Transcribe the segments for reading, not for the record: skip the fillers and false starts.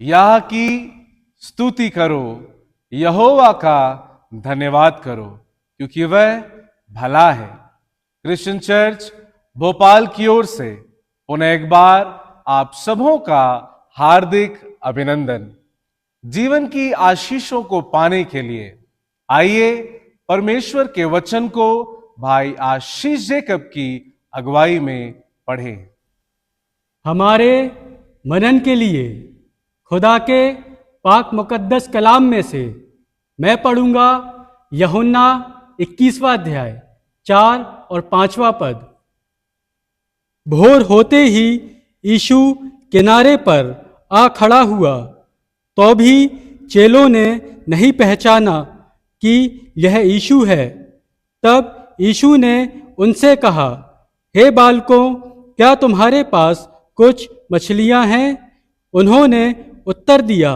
यह की स्तुति करो, यहोवा का धन्यवाद करो, क्योंकि वह भला है। क्रिश्चियन चर्च भोपाल की ओर से पुनः एक बार आप सबों का हार्दिक अभिनंदन। जीवन की आशीषों को पाने के लिए आइए परमेश्वर के वचन को भाई आशीष जेकब की अगुवाई में पढ़ें। हमारे मनन के लिए खुदा के पाक मुकद्दस कलाम में से मैं पढ़ूंगा यूहन्ना 21वां अध्याय 4 और 5वां पद। भोर होते ही यीशु किनारे पर आ खड़ा हुआ, तो भी चेलों ने नहीं पहचाना कि यह यीशु है। तब यीशु ने उनसे कहा, हे बालकों, क्या तुम्हारे पास कुछ मछलियां हैं? उन्होंने उत्तर दिया,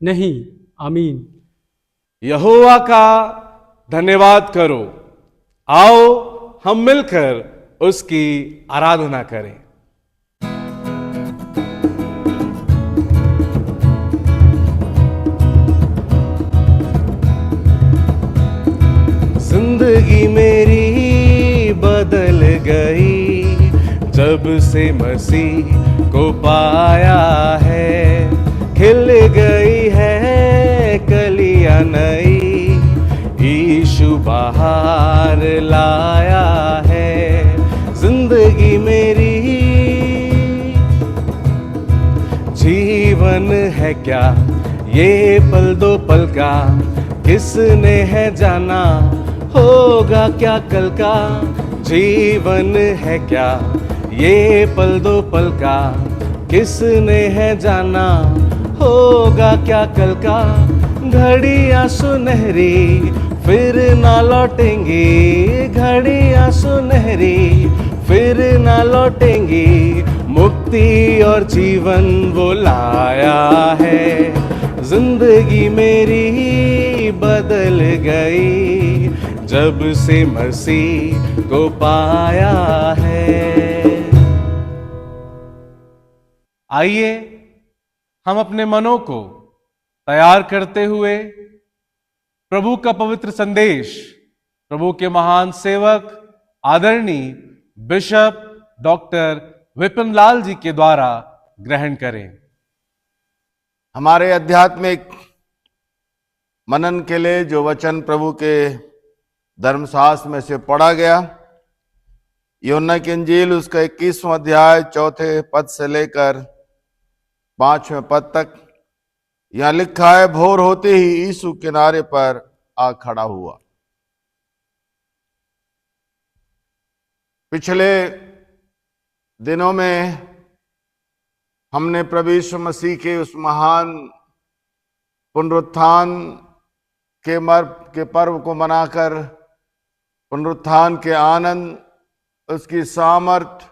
नहीं। आमीन। यहोवा का धन्यवाद करो। आओ हम मिलकर उसकी आराधना करें। जिंदगी मेरी बदल गई जब से मसीह को पाया है। खिल गई है कलियां नई, यीशु बाहर लाया है। जिंदगी मेरी जीवन है क्या ये पल दो पल का, किसने है जाना होगा क्या कल का। जीवन है क्या ये पल दो पल का, किसने है जाना होगा क्या कल का। घड़ियां सुनहरी फिर ना लौटेंगी, घड़ियां सुनहरी फिर ना लौटेंगी। मुक्ति और जीवन वो लाया है। जिंदगी मेरी बदल गई जब से मसीह को पाया है। आइए हम अपने मनों को तैयार करते हुए प्रभु का पवित्र संदेश प्रभु के महान सेवक आदरणीय बिशप डॉक्टर विपिन लाल जी के द्वारा ग्रहण करें। हमारे आध्यात्मिक मनन के लिए जो वचन प्रभु के धर्मशास्त्र में से पढ़ा गया, यूहन्ना की इंजील उसका 21वां अध्याय 4 पद से लेकर 5वें पद तक। यहां लिखा है, भोर होते ही यीशु किनारे पर आ खड़ा हुआ। पिछले दिनों में हमने प्रभु यीशु मसीह के उस महान पुनरुत्थान के पर्व को मनाकर पुनरुत्थान के आनंद, उसकी सामर्थ,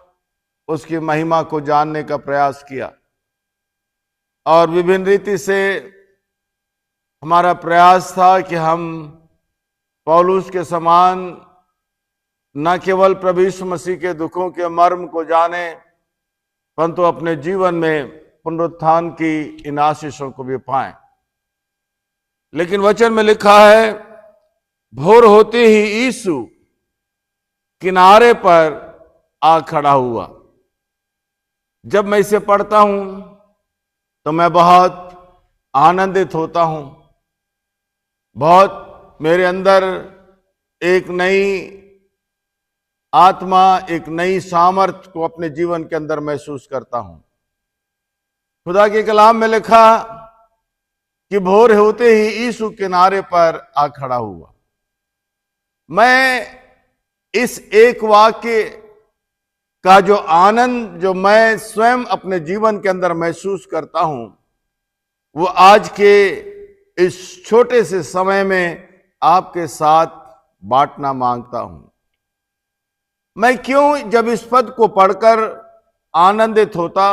उसकी महिमा को जानने का प्रयास किया। और विभिन्न रीति से हमारा प्रयास था कि हम पौलुस के समान न केवल प्रभु यीशु मसीह के दुखों के मर्म को जाने, परंतु अपने जीवन में पुनरुत्थान की इन आशीषों को भी पाएं। लेकिन वचन में लिखा है, भोर होते ही यीशु किनारे पर आ खड़ा हुआ। जब मैं इसे पढ़ता हूं तो मैं बहुत आनंदित होता हूं। बहुत मेरे अंदर एक नई आत्मा, एक नई सामर्थ को अपने जीवन के अंदर महसूस करता हूं। खुदा के कलाम में लिखा कि भोर होते ही यीशु किनारे पर आ खड़ा हुआ। मैं इस एक वाक्य का जो आनंद जो मैं स्वयं अपने जीवन के अंदर महसूस करता हूं, वो आज के इस छोटे से समय में आपके साथ बांटना मांगता हूं। मैं क्यों जब इस पद को पढ़कर आनंदित होता,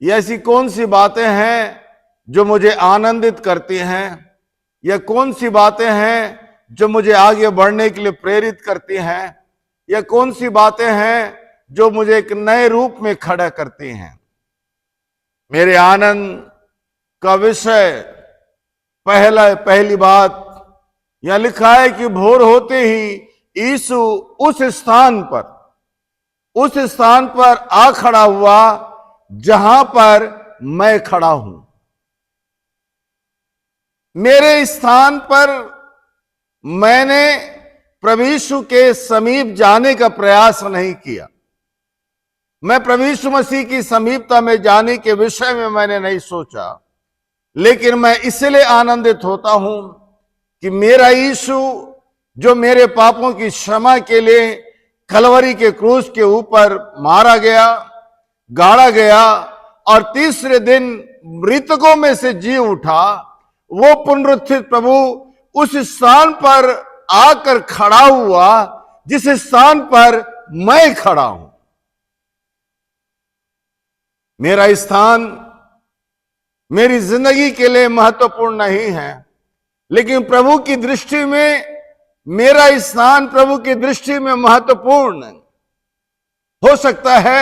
ये ऐसी कौन सी बातें हैं जो मुझे आनंदित करती हैं, या कौन सी बातें हैं जो मुझे आगे बढ़ने के लिए प्रेरित करती हैं, या कौन सी बातें हैं जो मुझे एक नए रूप में खड़ा करती हैं। मेरे आनंद का विषय पहली बात यहां लिखा है कि भोर होते ही यीशु उस स्थान पर आ खड़ा हुआ जहां पर मैं खड़ा हूं। मेरे स्थान पर मैंने प्रभु यीशु के समीप जाने का प्रयास नहीं किया। मैं प्रभु यीशु मसीह की समीपता में जाने के विषय में मैंने नहीं सोचा, लेकिन मैं इसलिए आनंदित होता हूं कि मेरा यीशु जो मेरे पापों की क्षमा के लिए कलवरी के क्रूस के ऊपर मारा गया, गाड़ा गया और तीसरे दिन मृतकों में से जी उठा, वो पुनरुत्थित प्रभु उस स्थान पर आकर खड़ा हुआ जिस स्थान पर मैं खड़ा हूं। मेरा स्थान मेरी जिंदगी के लिए महत्वपूर्ण नहीं है, लेकिन प्रभु की दृष्टि में मेरा स्थान प्रभु की दृष्टि में महत्वपूर्ण हो सकता है।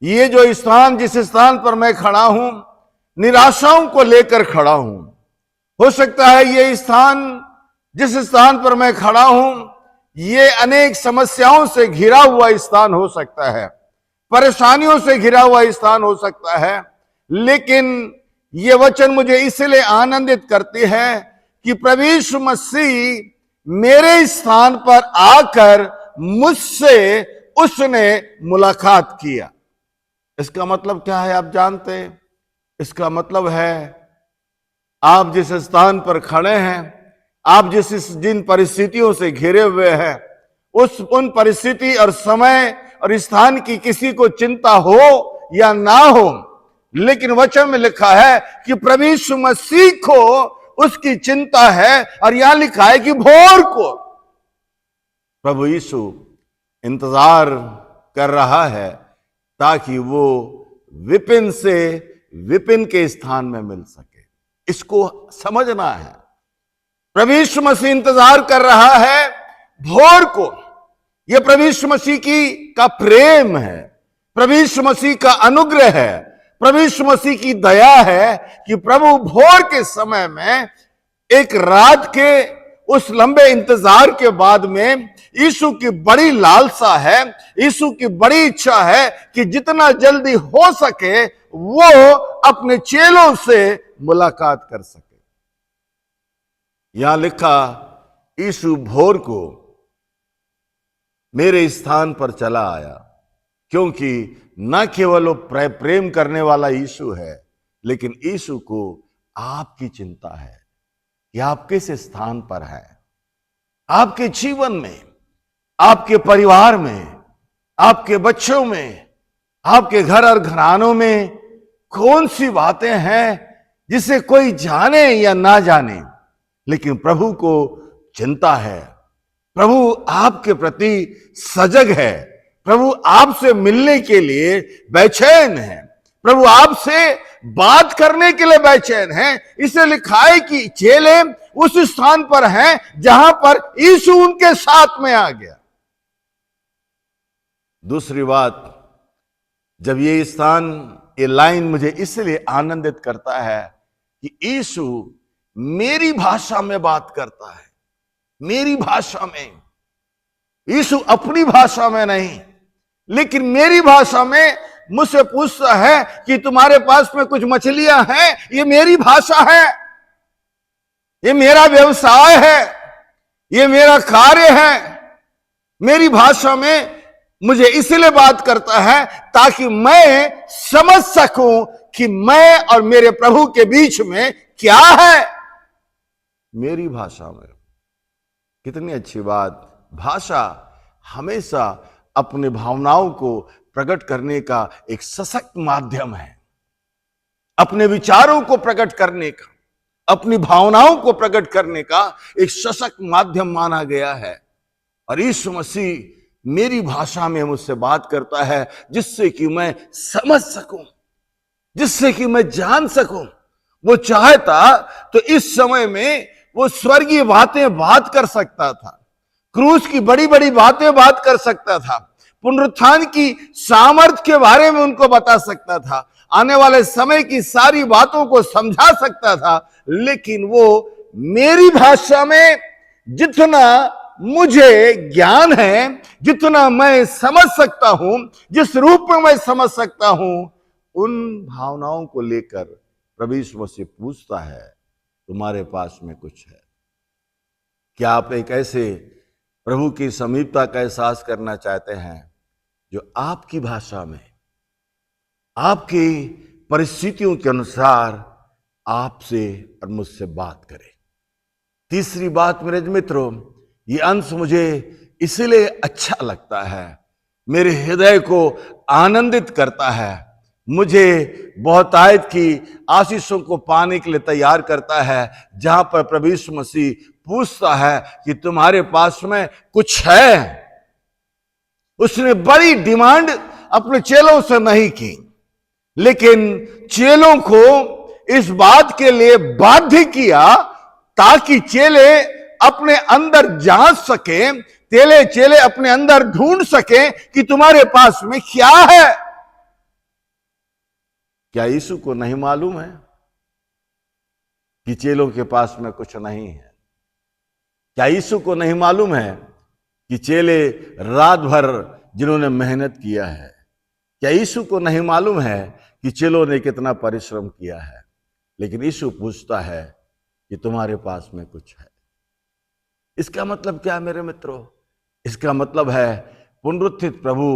ये जो स्थान, जिस स्थान पर मैं खड़ा हूं, निराशाओं को लेकर खड़ा हूं। हो सकता है ये स्थान, जिस स्थान पर मैं खड़ा हूं, ये अनेक समस्याओं से घिरा हुआ स्थान हो सकता है, परेशानियों से घिरा हुआ स्थान हो सकता है, लेकिन ये वचन मुझे इसलिए आनंदित करती है कि प्रभु यीशु मसीह मेरे स्थान पर आकर मुझसे उसने मुलाकात किया। इसका मतलब क्या है आप जानते हैं? इसका मतलब है आप जिस स्थान पर खड़े हैं, आप जिन परिस्थितियों से घिरे हुए हैं, उन परिस्थिति और समय और स्थान की किसी को चिंता हो या ना हो, लेकिन वचन में लिखा है कि प्रभु यीशु मसीह को उसकी चिंता है। और यहां लिखा है कि भोर को प्रभु यीशु इंतजार कर रहा है ताकि वो विपिन से विपिन के स्थान में मिल सके। इसको समझना है। प्रभु यीशु मसीह इंतजार कर रहा है भोर को। यह प्रभु यीशु मसीह का प्रेम है, प्रभु यीशु मसीह का अनुग्रह है, प्रभु यीशु मसीह की दया है कि प्रभु भोर के समय में, एक रात के उस लंबे इंतजार के बाद में, यीशु की बड़ी लालसा है, यीशु की बड़ी इच्छा है कि जितना जल्दी हो सके वो अपने चेलों से मुलाकात कर सके। यहां लिखा, यीशु भोर को मेरे स्थान पर चला आया, क्योंकि न केवल वो प्रेम करने वाला यीशु है, लेकिन यीशु को आपकी चिंता है कि आप किस स्थान पर हैं, आपके जीवन में, आपके परिवार में, आपके बच्चों में, आपके घर और घरानों में कौन सी बातें हैं जिसे कोई जाने या ना जाने, लेकिन प्रभु को चिंता है। प्रभु आपके प्रति सजग है, प्रभु आपसे मिलने के लिए बेचैन है, प्रभु आपसे बात करने के लिए बेचैन है। इसे लिखा है कि चेले उस स्थान पर हैं जहां पर यीशु उनके साथ में आ गया। दूसरी बात, जब ये स्थान, ये लाइन मुझे इसलिए आनंदित करता है कि यीशु मेरी भाषा में बात करता है, मेरी भाषा में। यीशु अपनी भाषा में नहीं, लेकिन मेरी भाषा में मुझसे पूछता है कि तुम्हारे पास में कुछ मछलियां हैं। ये मेरी भाषा है, ये मेरा व्यवसाय है, ये मेरा कार्य है। मेरी भाषा में मुझे इसलिए बात करता है ताकि मैं समझ सकूं कि मैं और मेरे प्रभु के बीच में क्या है। मेरी भाषा में। कितनी अच्छी बात। भाषा हमेशा अपने भावनाओं को प्रकट करने का एक सशक्त माध्यम है, अपने विचारों को प्रकट करने का, अपनी भावनाओं को प्रकट करने का एक सशक्त माध्यम माना गया है। और यीशु मसीह मेरी भाषा में मुझसे बात करता है, जिससे कि मैं समझ सकूं, जिससे कि मैं जान सकूं। वो चाहता तो इस समय में वो स्वर्गीय बातें बात कर सकता था, क्रूस की बड़ी बड़ी बातें बात कर सकता था, पुनरुत्थान की सामर्थ के बारे में उनको बता सकता था। आने वाले समय की सारी बातों को समझा सकता था, लेकिन वो मेरी भाषा में जितना मुझे ज्ञान है, जितना मैं समझ सकता हूं, जिस रूप में मैं समझ सकता हूं, उन भावनाओं को लेकर प्रभु यीशु मसीह पूछता है, तुम्हारे पास में कुछ है क्या? आप एक ऐसे प्रभु की समीपता का एहसास करना चाहते हैं जो आपकी भाषा में, आपकी परिस्थितियों के अनुसार आपसे और मुझसे बात करे? तीसरी बात मेरे मित्रों, ये अंश मुझे इसलिए अच्छा लगता है, मेरे हृदय को आनंदित करता है, मुझे बहुतायत की आशीषों को पाने के लिए तैयार करता है, जहां पर प्रभु यीशु मसीह पूछता है कि तुम्हारे पास में कुछ है। उसने बड़ी डिमांड अपने चेलों से नहीं की, लेकिन चेलों को इस बात के लिए बाध्य किया ताकि चेले अपने अंदर जांच सके, चेले अपने अंदर ढूंढ सके कि तुम्हारे पास में क्या है। क्या यीशु को नहीं मालूम है कि चेलों के पास में कुछ नहीं है? क्या यीशु को नहीं मालूम है कि चेले रात भर जिन्होंने मेहनत किया है? क्या यीशु को नहीं मालूम है कि चेलों ने कितना परिश्रम किया है? लेकिन यीशु पूछता है कि तुम्हारे पास में कुछ है। इसका मतलब क्या है मेरे मित्रों? इसका मतलब है पुनरुत्थित प्रभु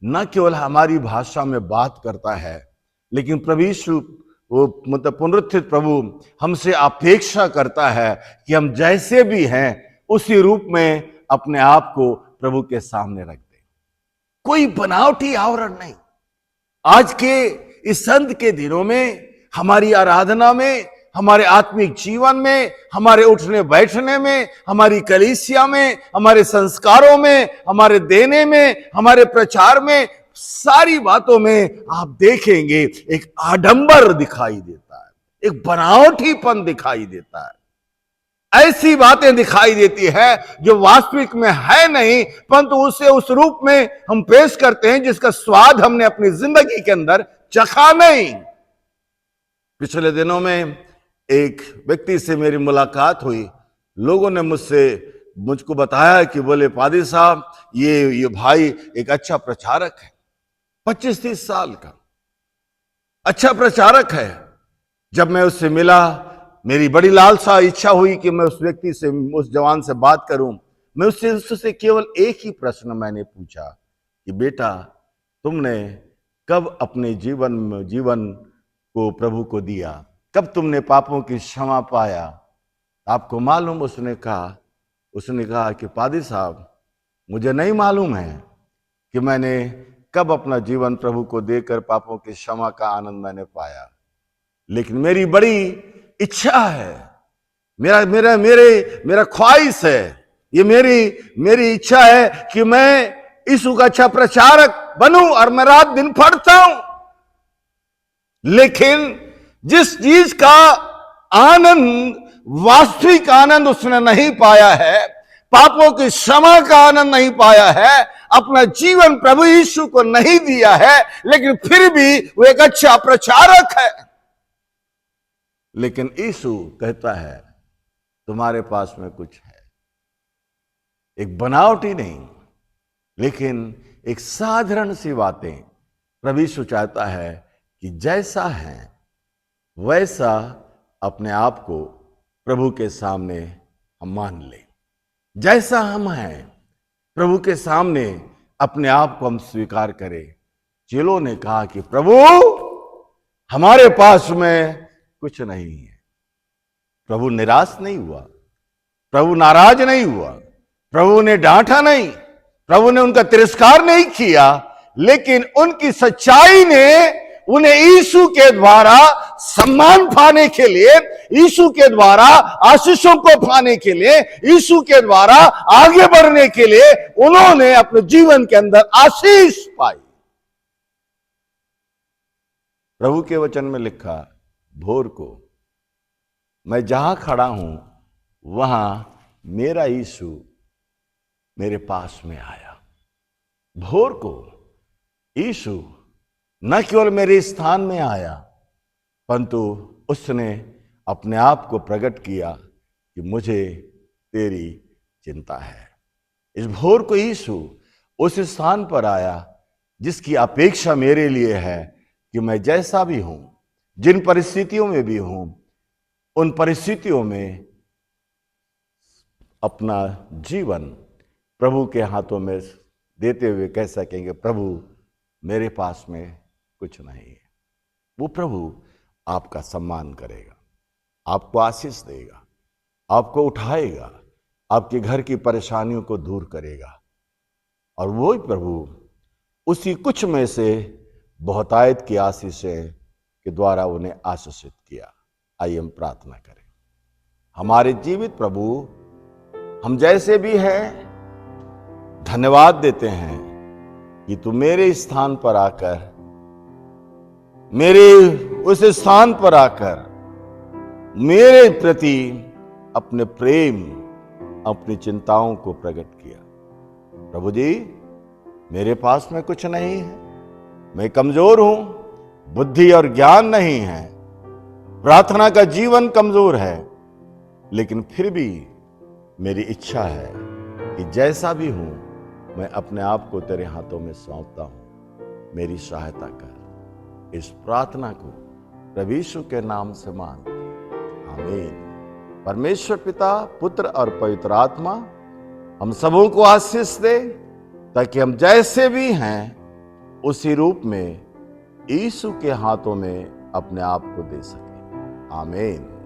न केवल हमारी भाषा में बात करता है, लेकिन प्रभु यीशु वो मतलब पुनरुत्थित प्रभु हमसे अपेक्षा करता है कि हम जैसे भी हैं उसी रूप में अपने आप को प्रभु के सामने रख दें। कोई बनावटी आवरण नहीं। आज के इस संत के दिनों में, हमारी आराधना में, हमारे आत्मिक जीवन में, हमारे उठने बैठने में, हमारी कलीसिया में, हमारे संस्कारों में, हमारे देने में, हमारे प्रचार में, सारी बातों में आप देखेंगे एक आडंबर दिखाई देता है, एक बनावटीपन दिखाई देता है। ऐसी बातें दिखाई देती है जो वास्तविक में है नहीं, परंतु उसे उस रूप में हम पेश करते हैं जिसका स्वाद हमने अपनी जिंदगी के अंदर चखा नहीं। पिछले दिनों में एक व्यक्ति से मेरी मुलाकात हुई। लोगों ने मुझको बताया कि बोले पादी साहब, ये भाई एक अच्छा प्रचारक है, 25-30 साल का अच्छा प्रचारक है। जब मैं उससे मिला, मेरी बड़ी लालसा इच्छा हुई कि मैं उस व्यक्ति से, उस जवान से बात करूं। मैं उससे केवल एक ही प्रश्न मैंने पूछा कि बेटा, तुमने कब अपने जीवन को प्रभु को दिया? कब तुमने पापों की क्षमा पाया? आपको मालूम? उसने कहा कि पादी साहब, मुझे नहीं मालूम है कि मैंने कब अपना जीवन प्रभु को देकर पापों की क्षमा का आनंद मैंने पाया, लेकिन मेरी बड़ी इच्छा है, मेरा ख्वाहिश है, ये मेरी इच्छा है कि मैं यीशु का अच्छा प्रचारक बनूं और मैं रात दिन पढ़ता हूं। लेकिन जिस चीज का आनंद, वास्तविक आनंद उसने नहीं पाया है, पापों की क्षमा का आनंद नहीं पाया है, अपना जीवन प्रभु यीशु को नहीं दिया है, लेकिन फिर भी वो एक अच्छा प्रचारक है। लेकिन यीशु कहता है तुम्हारे पास में कुछ है। एक बनावटी नहीं, लेकिन एक साधारण सी बातें प्रभु यीशु चाहता है कि जैसा है वैसा अपने आप को प्रभु के सामने हम मान लें। जैसा हम हैं प्रभु के सामने अपने आप को हम स्वीकार करें। चेलों ने कहा कि प्रभु, हमारे पास में कुछ नहीं है। प्रभु निराश नहीं हुआ, प्रभु नाराज नहीं हुआ, प्रभु ने डांटा नहीं, प्रभु ने उनका तिरस्कार नहीं किया, लेकिन उनकी सच्चाई ने उन्हें यीशु के द्वारा सम्मान पाने के लिए, यीशु के द्वारा आशीषों को पाने के लिए, यीशु के द्वारा आगे बढ़ने के लिए उन्होंने अपने जीवन के अंदर आशीष पाई। प्रभु के वचन में लिखा, भोर को मैं जहां खड़ा हूं वहां मेरा यीशु मेरे पास में आया। भोर को यीशु न केवल मेरे स्थान में आया, परंतु उसने अपने आप को प्रकट किया कि मुझे तेरी चिंता है। इस भोर को यीशु उस स्थान पर आया जिसकी अपेक्षा मेरे लिए है कि मैं जैसा भी हूं, जिन परिस्थितियों में भी हूं, उन परिस्थितियों में अपना जीवन प्रभु के हाथों में देते हुए कह सकेंगे, प्रभु मेरे पास में कुछ नहीं है। वो प्रभु आपका सम्मान करेगा, आपको आशीष देगा, आपको उठाएगा, आपके घर की परेशानियों को दूर करेगा। और वो प्रभु उसी कुछ में से बहुतायत की आशीषें के द्वारा उन्हें आशीषित किया। आइए हम प्रार्थना करें। हमारे जीवित प्रभु, हम जैसे भी हैं धन्यवाद देते हैं कि तू मेरे स्थान पर आकर, मेरे उस स्थान पर आकर मेरे प्रति अपने प्रेम, अपनी चिंताओं को प्रकट किया। प्रभु जी, मेरे पास में कुछ नहीं है, मैं कमजोर हूं, बुद्धि और ज्ञान नहीं है, प्रार्थना का जीवन कमजोर है, लेकिन फिर भी मेरी इच्छा है कि जैसा भी हूं मैं अपने आप को तेरे हाथों में सौंपता हूं। मेरी सहायता कर। इस प्रार्थना को प्रभु यीशु के नाम से मांगते हैं, आमीन। परमेश्वर पिता, पुत्र और पवित्र आत्मा हम सबों को आशीष दे, ताकि हम जैसे भी हैं उसी रूप में यीशु के हाथों में अपने आप को दे सकें। आमीन।